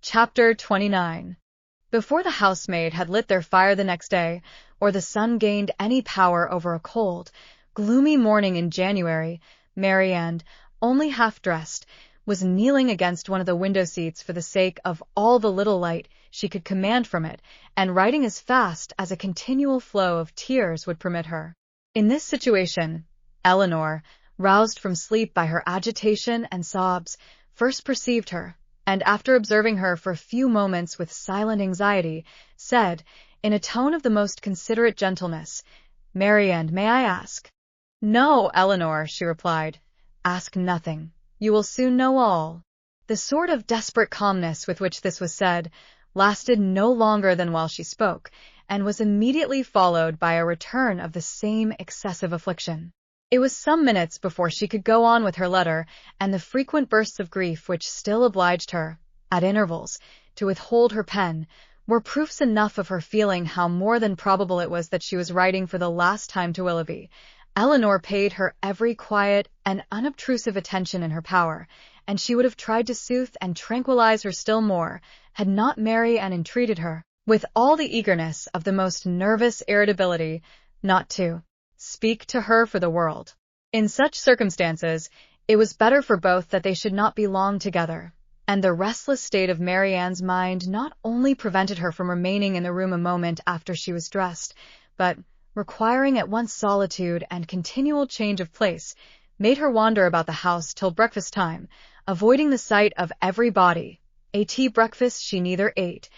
Chapter 29. Before the housemaid had lit their fire the next day, or the sun gained any power over a cold, gloomy morning in January, Marianne, only half-dressed, was kneeling against one of the window-seats for the sake of all the little light she could command from it, and writing as fast as a continual flow of tears would permit her. In this situation, Eleanor, roused from sleep by her agitation and sobs, first perceived her, and after observing her for a few moments with silent anxiety, said, in a tone of the most considerate gentleness, "Marianne, may I ask?" "No, Eleanor," she replied. "Ask nothing. You will soon know all." The sort of desperate calmness with which this was said lasted no longer than while she spoke, and was immediately followed by a return of the same excessive affliction. It was some minutes before she could go on with her letter, and the frequent bursts of grief which still obliged her, at intervals, to withhold her pen, were proofs enough of her feeling how more than probable it was that she was writing for the last time to Willoughby. Eleanor paid her every quiet and unobtrusive attention in her power, and she would have tried to soothe and tranquilize her still more, had not Marianne entreated her, with all the eagerness of the most nervous irritability, not to speak to her for the world. In such circumstances, it was better for both that they should not be long together, and the restless state of Marianne's mind not only prevented her from remaining in the room a moment after she was dressed, but, requiring at once solitude and continual change of place, made her wander about the house till breakfast time, avoiding the sight of everybody. A tea breakfast she neither ate,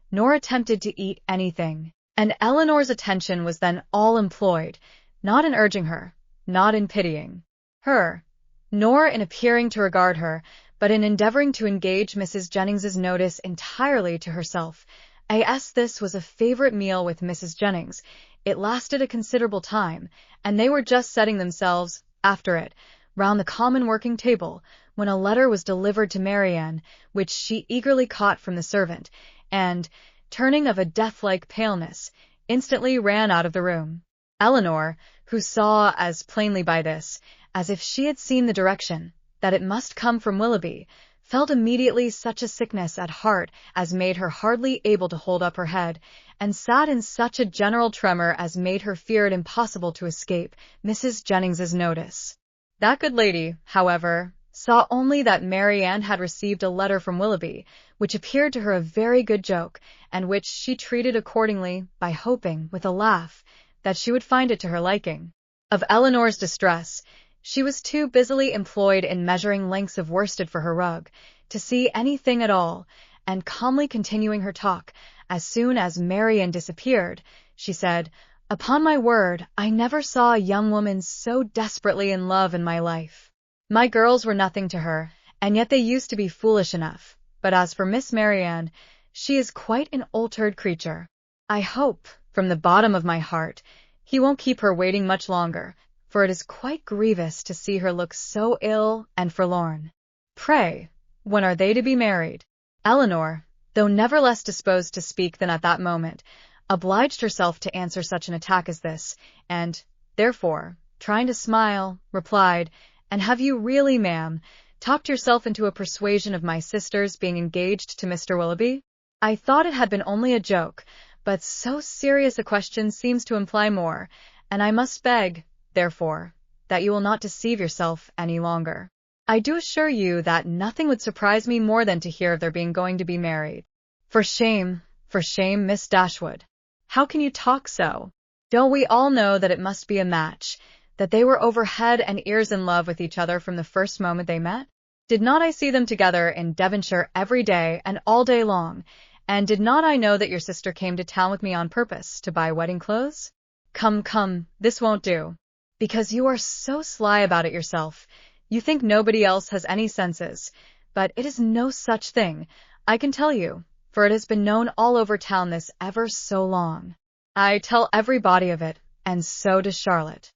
nor attempted to eat anything, and Eleanor's attention was then all employed, not in urging her, not in pitying her, nor in appearing to regard her, but in endeavoring to engage Mrs. Jennings's notice entirely to herself. As this was a favorite meal with Mrs. Jennings, it lasted a considerable time, and they were just setting themselves, after it, round the common working table, when a letter was delivered to Marianne, which she eagerly caught from the servant, and, turning of a death-like paleness, instantly ran out of the room. Eleanor, who saw as plainly by this, as if she had seen the direction, that it must come from Willoughby, felt immediately such a sickness at heart as made her hardly able to hold up her head, and sat in such a general tremor as made her fear it impossible to escape Mrs. Jennings's notice. That good lady, however, saw only that Marianne had received a letter from Willoughby, which appeared to her a very good joke, and which she treated accordingly by hoping, with a laugh, that she would find it to her liking. Of Eleanor's distress, she was too busily employed in measuring lengths of worsted for her rug, to see anything at all, and calmly continuing her talk, as soon as Marianne disappeared, she said, "Upon my word, I never saw a young woman so desperately in love in my life. My girls were nothing to her, and yet they used to be foolish enough, but as for Miss Marianne, she is quite an altered creature. I hope, from the bottom of my heart, he won't keep her waiting much longer, for it is quite grievous to see her look so ill and forlorn. Pray, when are they to be married?" Eleanor, though never less disposed to speak than at that moment, obliged herself to answer such an attack as this, and, therefore, trying to smile, replied, "And have you really, ma'am, talked yourself into a persuasion of my sister's being engaged to Mr. Willoughby? I thought it had been only a joke, but so serious a question seems to imply more, and I must beg, therefore, that you will not deceive yourself any longer. I do assure you that nothing would surprise me more than to hear of their being going to be married. For shame, Miss Dashwood. How can you talk so? Don't we all know that it must be a match, that they were over head and ears in love with each other from the first moment they met? Did not I see them together in Devonshire every day and all day long, and did not I know that your sister came to town with me on purpose to buy wedding clothes? Come, this won't do. Because you are so sly about it yourself, you think nobody else has any senses, but it is no such thing, I can tell you, for it has been known all over town this ever so long. I tell everybody of it, and so does Charlotte."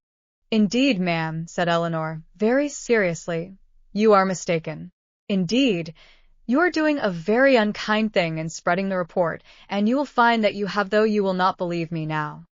"Indeed, ma'am," said Eleanor, very seriously, "you are mistaken. Indeed, you are doing a very unkind thing in spreading the report, and you will find that you have, though you will not believe me now."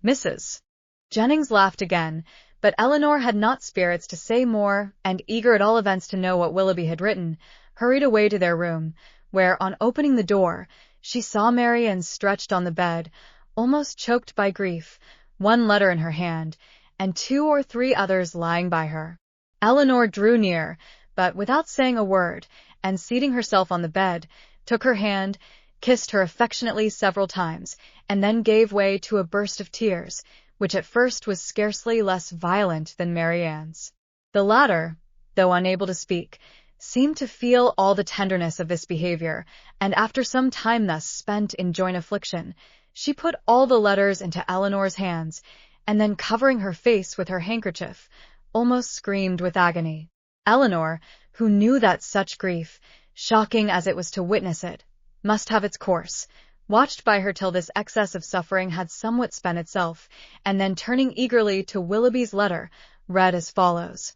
Mrs. Jennings laughed again, but Eleanor had not spirits to say more, and, eager at all events to know what Willoughby had written, hurried away to their room, where, on opening the door, she saw Marianne stretched on the bed, almost choked by grief, one letter in her hand, and 2 or 3 others lying by her. Eleanor drew near, but without saying a word, and seating herself on the bed, took her hand, kissed her affectionately several times, and then gave way to a burst of tears, which at first was scarcely less violent than Marianne's. The latter, though unable to speak, seemed to feel all the tenderness of this behavior, and after some time thus spent in joint affliction, she put all the letters into Eleanor's hands, and then covering her face with her handkerchief, almost screamed with agony. Eleanor, who knew that such grief, shocking as it was to witness it, must have its course, watched by her till this excess of suffering had somewhat spent itself, and then turning eagerly to Willoughby's letter, read as follows: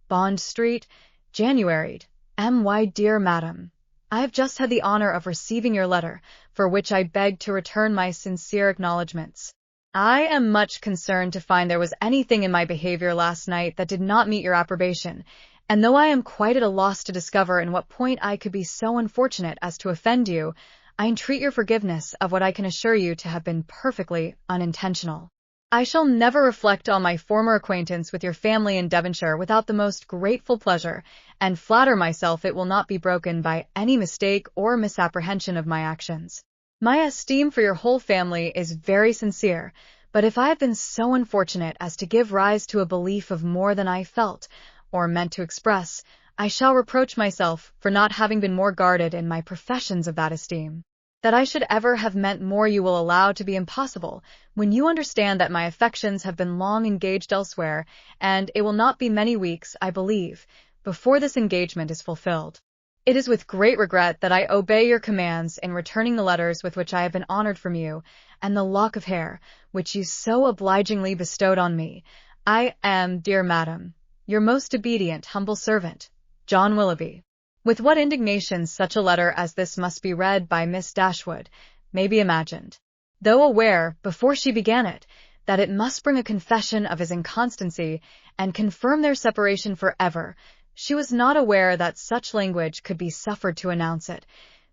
Bond Street, January. My dear Madam, I have just had the honor of receiving your letter, for which I beg to return my sincere acknowledgments. I am much concerned to find there was anything in my behavior last night that did not meet your approbation, and though I am quite at a loss to discover in what point I could be so unfortunate as to offend you, I entreat your forgiveness of what I can assure you to have been perfectly unintentional. I shall never reflect on my former acquaintance with your family in Devonshire without the most grateful pleasure, and flatter myself it will not be broken by any mistake or misapprehension of my actions. My esteem for your whole family is very sincere, but if I have been so unfortunate as to give rise to a belief of more than I felt, or meant to express, I shall reproach myself for not having been more guarded in my professions of that esteem. That I should ever have meant more you will allow to be impossible, when you understand that my affections have been long engaged elsewhere, and it will not be many weeks, I believe, before this engagement is fulfilled. It is with great regret that I obey your commands in returning the letters with which I have been honored from you, and the lock of hair, which you so obligingly bestowed on me. I am, dear Madam, your most obedient, humble servant, John Willoughby. With what indignation such a letter as this must be read by Miss Dashwood may be imagined. Though aware, before she began it, that it must bring a confession of his inconstancy and confirm their separation for ever, she was not aware that such language could be suffered to announce it,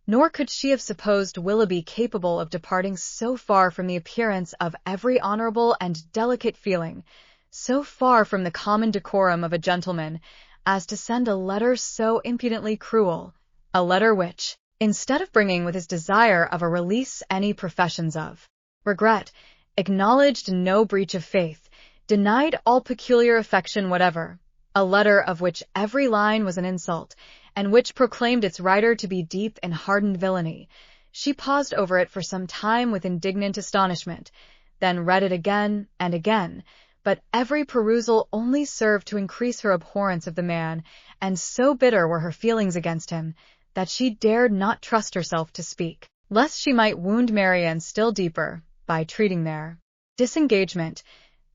nor could she have supposed Willoughby capable of departing so far from the appearance of every honourable and delicate feeling, so far from the common decorum of a gentleman, as to send a letter so impudently cruel, a letter which, instead of bringing with his desire of a release any professions of regret, acknowledged no breach of faith, denied all peculiar affection whatever, a letter of which every line was an insult, and which proclaimed its writer to be deep in hardened villainy. She paused over it for some time with indignant astonishment, then read it again and again, but every perusal only served to increase her abhorrence of the man, and so bitter were her feelings against him, that she dared not trust herself to speak, lest she might wound Marianne still deeper by treating their disengagement,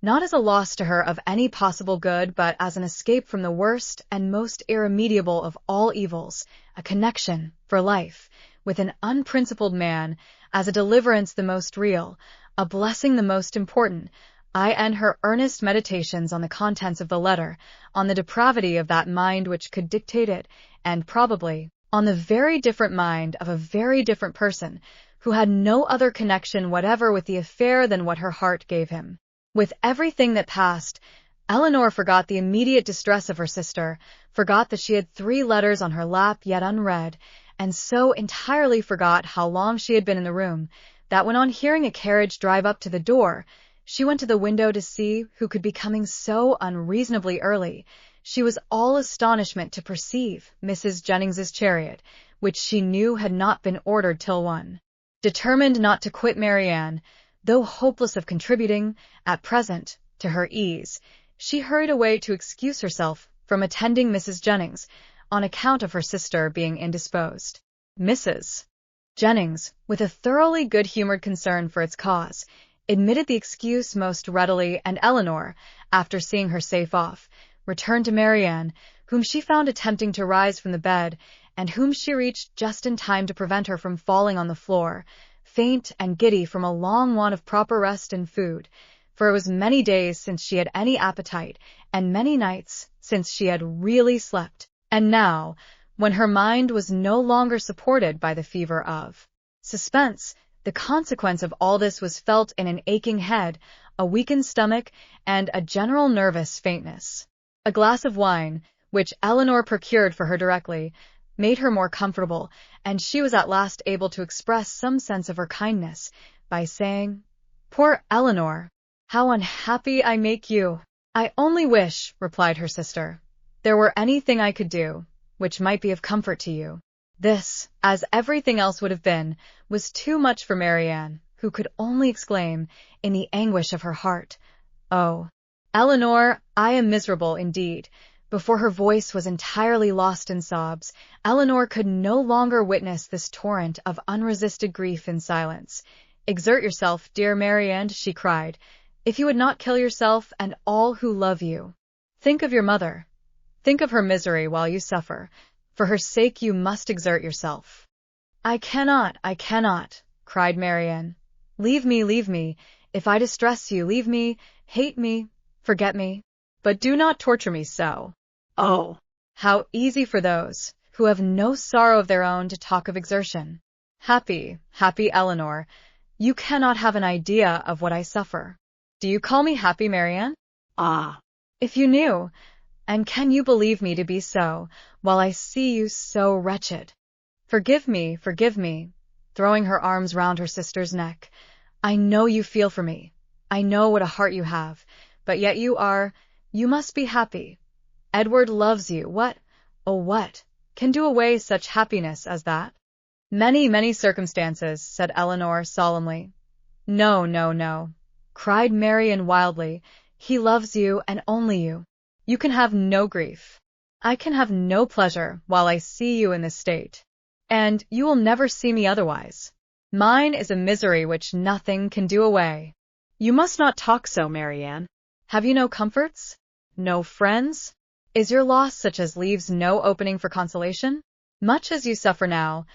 not as a loss to her of any possible good, but as an escape from the worst and most irremediable of all evils, a connection, for life, with an unprincipled man, as a deliverance the most real, a blessing the most important. I end her earnest meditations on the contents of the letter, on the depravity of that mind which could dictate it, and probably on the very different mind of a very different person, who had no other connection whatever with the affair than what her heart gave him. With everything that passed, Eleanor forgot the immediate distress of her sister, forgot that she had 3 letters on her lap yet unread, and so entirely forgot how long she had been in the room, that when on hearing a carriage drive up to the door, she went to the window to see who could be coming so unreasonably early. She was all astonishment to perceive Mrs. Jennings's chariot, which she knew had not been ordered till 1. Determined not to quit Marianne, though hopeless of contributing, at present, to her ease, she hurried away to excuse herself from attending Mrs. Jennings, on account of her sister being indisposed. Mrs. Jennings, with a thoroughly good-humoured concern for its cause, admitted the excuse most readily, and Eleanor, after seeing her safe off, returned to Marianne, whom she found attempting to rise from the bed, and whom she reached just in time to prevent her from falling on the floor, faint and giddy from a long want of proper rest and food, for it was many days since she had any appetite, and many nights since she had really slept. And now, when her mind was no longer supported by the fever of suspense. The consequence of all this was felt in an aching head, a weakened stomach, and a general nervous faintness. A glass of wine, which Eleanor procured for her directly, made her more comfortable, and she was at last able to express some sense of her kindness by saying, "Poor Eleanor, how unhappy I make you." "I only wish," replied her sister, "there were anything I could do, which might be of comfort to you." This, as everything else would have been, was too much for Marianne, who could only exclaim, in the anguish of her heart, "Oh, Eleanor, I am miserable indeed." Before her voice was entirely lost in sobs, Eleanor could no longer witness this torrent of unresisted grief in silence. "Exert yourself, dear Marianne," she cried, "if you would not kill yourself and all who love you. Think of your mother. Think of her misery while you suffer. For her sake you must exert yourself." I cannot," cried Marianne. Leave me. If I distress you, leave me, hate me, forget me. But do not torture me so. Oh, how easy for those who have no sorrow of their own to talk of exertion. Happy Eleanor, you cannot have an idea of what I suffer. Do you call me happy, Marianne? Ah, if you knew! And can you believe me to be so, while I see you so wretched? Forgive me, throwing her arms round her sister's neck. I know you feel for me. I know what a heart you have, but yet you must be happy. Edward loves you. What can do away such happiness as that? Many circumstances, said Eleanor solemnly. No, cried Marianne wildly. He loves you and only you. You can have no grief. I can have no pleasure while I see you in this state. And you will never see me otherwise. Mine is a misery which nothing can do away. You must not talk so, Marianne. Have you no comforts? No friends? Is your loss such as leaves no opening for consolation? Much as you suffer now,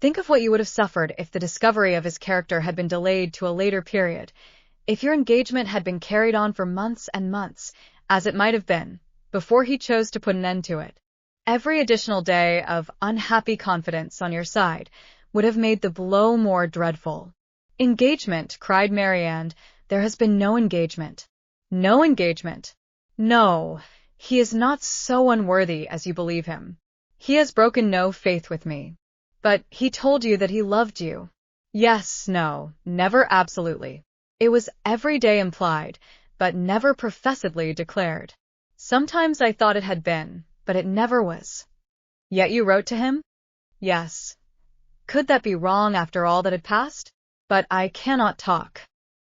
think of what you would have suffered if the discovery of his character had been delayed to a later period, if your engagement had been carried on for months and months, as it might have been, before he chose to put an end to it. Every additional day of unhappy confidence on your side would have made the blow more dreadful. Engagement, cried Marianne. There has been no engagement. No engagement. No, he is not so unworthy as you believe him. He has broken no faith with me. But he told you that he loved you. Yes, no, never absolutely. It was every day implied, but never professedly declared. Sometimes I thought it had been, but it never was. Yet you wrote to him? Yes. Could that be wrong after all that had passed? But I cannot talk.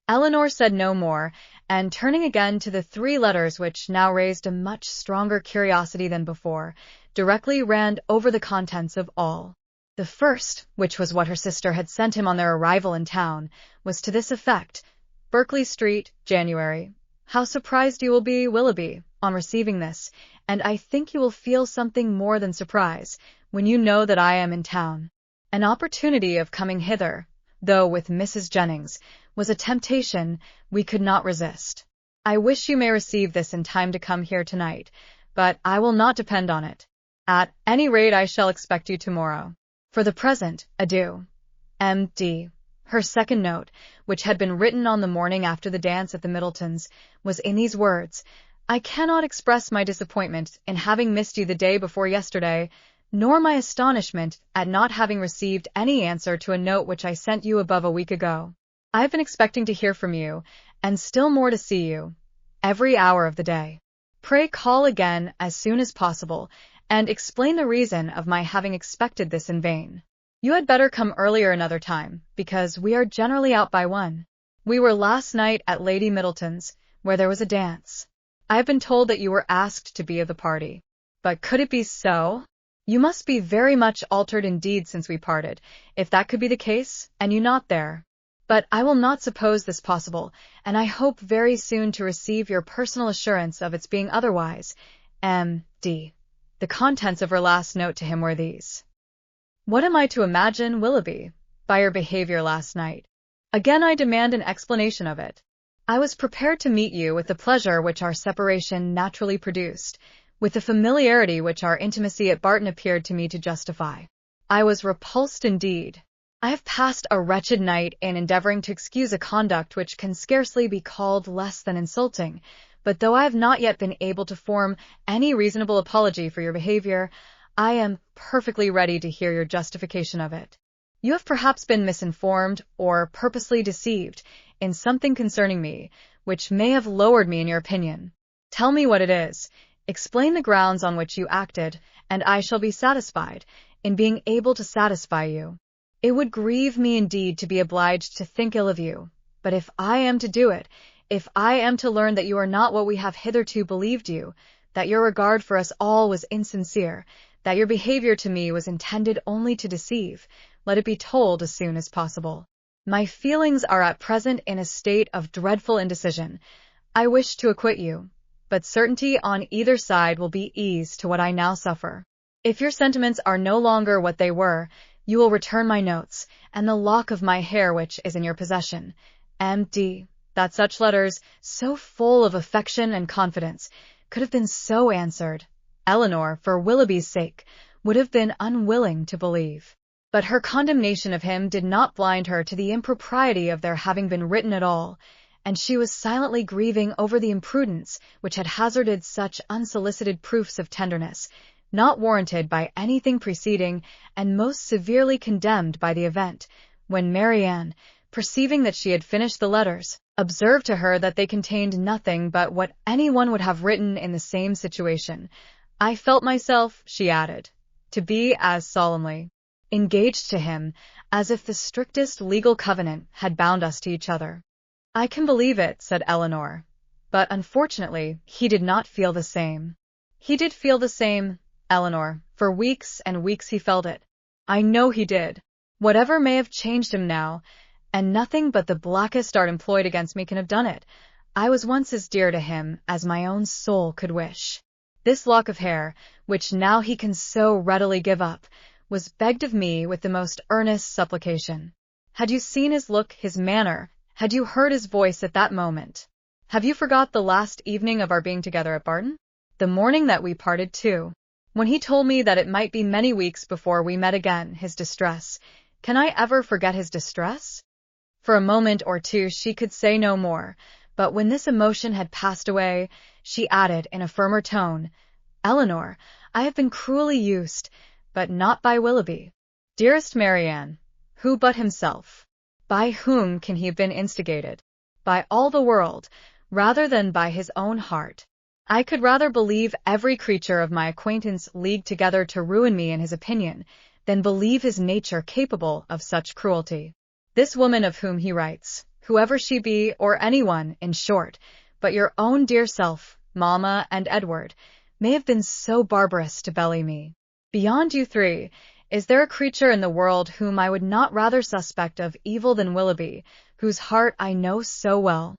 Eleanor said no more, and turning again to the 3 letters which now raised a much stronger curiosity than before, directly ran over the contents of all. The first, which was what her sister had sent him on their arrival in town, was to this effect: Berkeley Street, January. How surprised you will be, Willoughby, on receiving this, and I think you will feel something more than surprise when you know that I am in town. An opportunity of coming hither, though with Mrs. Jennings, was a temptation we could not resist. I wish you may receive this in time to come here tonight, but I will not depend on it. At any rate, I shall expect you tomorrow. For the present, adieu. M.D. Her second note, which had been written on the morning after the dance at the Middletons, was in these words: I cannot express my disappointment in having missed you the day before yesterday, nor my astonishment at not having received any answer to a note which I sent you above a week ago. I have been expecting to hear from you, and still more to see you, every hour of the day. Pray call again as soon as possible, and explain the reason of my having expected this in vain. You had better come earlier another time, because we are generally out by 1. We were last night at Lady Middleton's, where there was a dance. I have been told that you were asked to be of the party. But could it be so? You must be very much altered indeed since we parted, if that could be the case, and you not there. But I will not suppose this possible, and I hope very soon to receive your personal assurance of its being otherwise. M.D. The contents of her last note to him were these: What am I to imagine, Willoughby, by your behavior last night? Again I demand an explanation of it. I was prepared to meet you with the pleasure which our separation naturally produced, with the familiarity which our intimacy at Barton appeared to me to justify. I was repulsed indeed. I have passed a wretched night in endeavoring to excuse a conduct which can scarcely be called less than insulting, but though I have not yet been able to form any reasonable apology for your behavior, I am perfectly ready to hear your justification of it. You have perhaps been misinformed or purposely deceived in something concerning me, which may have lowered me in your opinion. Tell me what it is. Explain the grounds on which you acted, and I shall be satisfied in being able to satisfy you. It would grieve me indeed to be obliged to think ill of you, but if I am to do it, if I am to learn that you are not what we have hitherto believed you, that your regard for us all was insincere, that your behavior to me was intended only to deceive, let it be told as soon as possible. My feelings are at present in a state of dreadful indecision. I wish to acquit you, but certainty on either side will be ease to what I now suffer. If your sentiments are no longer what they were, you will return my notes, and the lock of my hair which is in your possession. M.D. That such letters, so full of affection and confidence, could have been so answered, Eleanor, for Willoughby's sake, would have been unwilling to believe. But her condemnation of him did not blind her to the impropriety of their having been written at all, and she was silently grieving over the imprudence which had hazarded such unsolicited proofs of tenderness, not warranted by anything preceding, and most severely condemned by the event, when Marianne, perceiving that she had finished the letters, observed to her that they contained nothing but what anyone would have written in the same situation. I felt myself, she added, to be as solemnly engaged to him as if the strictest legal covenant had bound us to each other. I can believe it, said Eleanor, but unfortunately he did not feel the same. He did feel the same, Eleanor, for weeks and weeks he felt it. I know he did. Whatever may have changed him now, and nothing but the blackest art employed against me can have done it, I was once as dear to him as my own soul could wish. This lock of hair, which now he can so readily give up, was begged of me with the most earnest supplication. Had you seen his look, his manner, had you heard his voice at that moment? Have you forgot the last evening of our being together at Barton? The morning that we parted too, when he told me that it might be many weeks before we met again, his distress. Can I ever forget his distress? For a moment or two she could say no more, but when this emotion had passed away, she added in a firmer tone, Eleanor, I have been cruelly used, but not by Willoughby. Dearest Marianne, who but himself? By whom can he have been instigated? By all the world, rather than by his own heart. I could rather believe every creature of my acquaintance leagued together to ruin me in his opinion, than believe his nature capable of such cruelty. This woman of whom he writes, whoever she be, or anyone, in short, but your own dear self, Mamma and Edward, may have been so barbarous to belly me. Beyond you three, is there a creature in the world whom I would not rather suspect of evil than Willoughby, whose heart I know so well?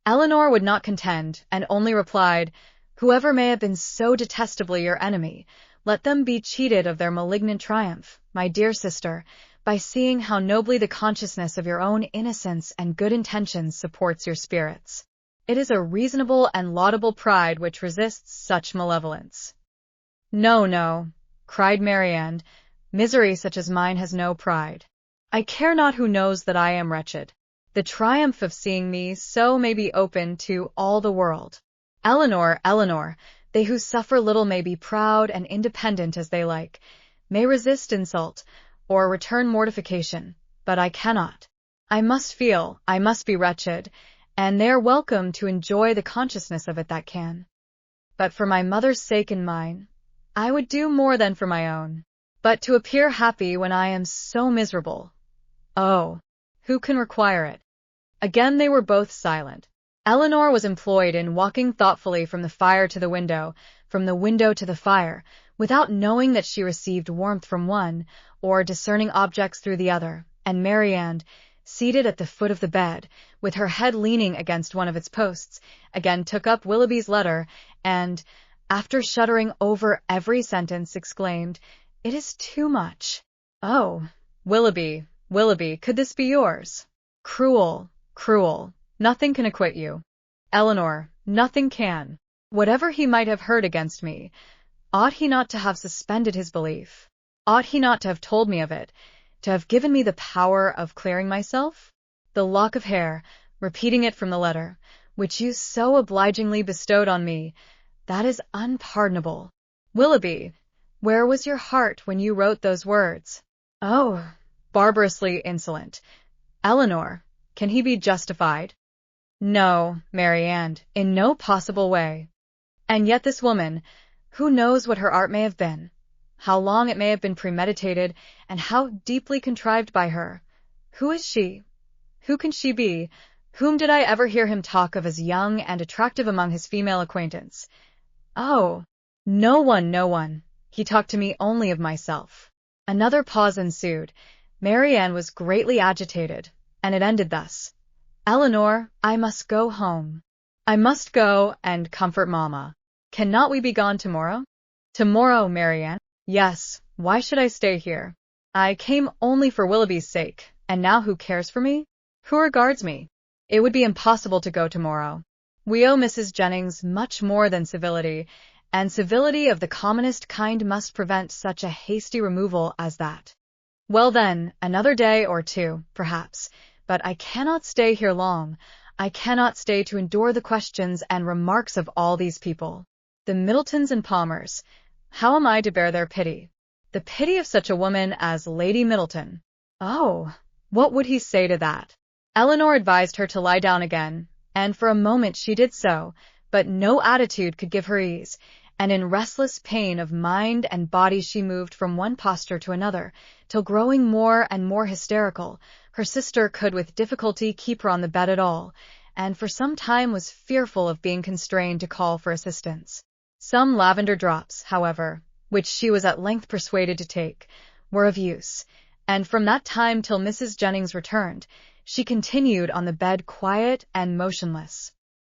Eleanor would not contend, and only replied, whoever may have been so detestably your enemy, let them be cheated of their malignant triumph, my dear sister, by seeing how nobly the consciousness of your own innocence and good intentions supports your spirits. It is a reasonable and laudable pride which resists such malevolence. No, no, cried Marianne, misery such as mine has no pride. I care not who knows that I am wretched. The triumph of seeing me so may be open to all the world. Eleanor, Eleanor, they who suffer little may be proud and independent as they like, may resist insult, or return mortification, but I cannot. I must feel, I must be wretched, and they are welcome to enjoy the consciousness of it that can. But for my mother's sake and mine, I would do more than for my own. But to appear happy when I am so miserable, oh, who can require it? Again they were both silent. Eleanor was employed in walking thoughtfully from the fire to the window, from the window to the fire, without knowing that she received warmth from one, or discerning objects through the other, and Marianne, seated at the foot of the bed, with her head leaning against one of its posts, again took up Willoughby's letter, and, after shuddering over every sentence, exclaimed, It is too much. Oh, Willoughby, Willoughby, could this be yours? Cruel, cruel. Nothing can acquit you. Eleanor, nothing can. Whatever he might have heard against me, ought he not to have suspended his belief? Ought he not to have told me of it, to have given me the power of clearing myself? The lock of hair, repeating it from the letter, which you so obligingly bestowed on me, that is unpardonable. Willoughby, where was your heart when you wrote those words? Oh, barbarously insolent. Eleanor, can he be justified? No, Marianne, in no possible way. And yet this woman, who knows what her art may have been, how long it may have been premeditated, and how deeply contrived by her, who is she? Who can she be? Whom did I ever hear him talk of as young and attractive among his female acquaintance? Oh, no one. He talked to me only of myself. Another pause ensued. Marianne was greatly agitated, and it ended thus. Eleanor, I must go home. I must go and comfort Mamma. Cannot we be gone tomorrow? Tomorrow, Marianne? Yes, why should I stay here? I came only for Willoughby's sake, and now who cares for me? Who regards me? It would be impossible to go tomorrow. We owe Mrs. Jennings much more than civility, and civility of the commonest kind must prevent such a hasty removal as that. Well then, another day or two, perhaps, but I cannot stay here long. I cannot stay to endure the questions and remarks of all these people. The Middletons and Palmers. How am I to bear their pity? The pity of such a woman as Lady Middleton. Oh, what would he say to that? Eleanor advised her to lie down again, and for a moment she did so, but no attitude could give her ease, and in restless pain of mind and body she moved from one posture to another, till growing more and more hysterical, her sister could with difficulty keep her on the bed at all, and for some time was fearful of being constrained to call for assistance. Some lavender drops, however, which she was at length persuaded to take, were of use, and from that time till Mrs. Jennings returned, she continued on the bed quiet and motionless.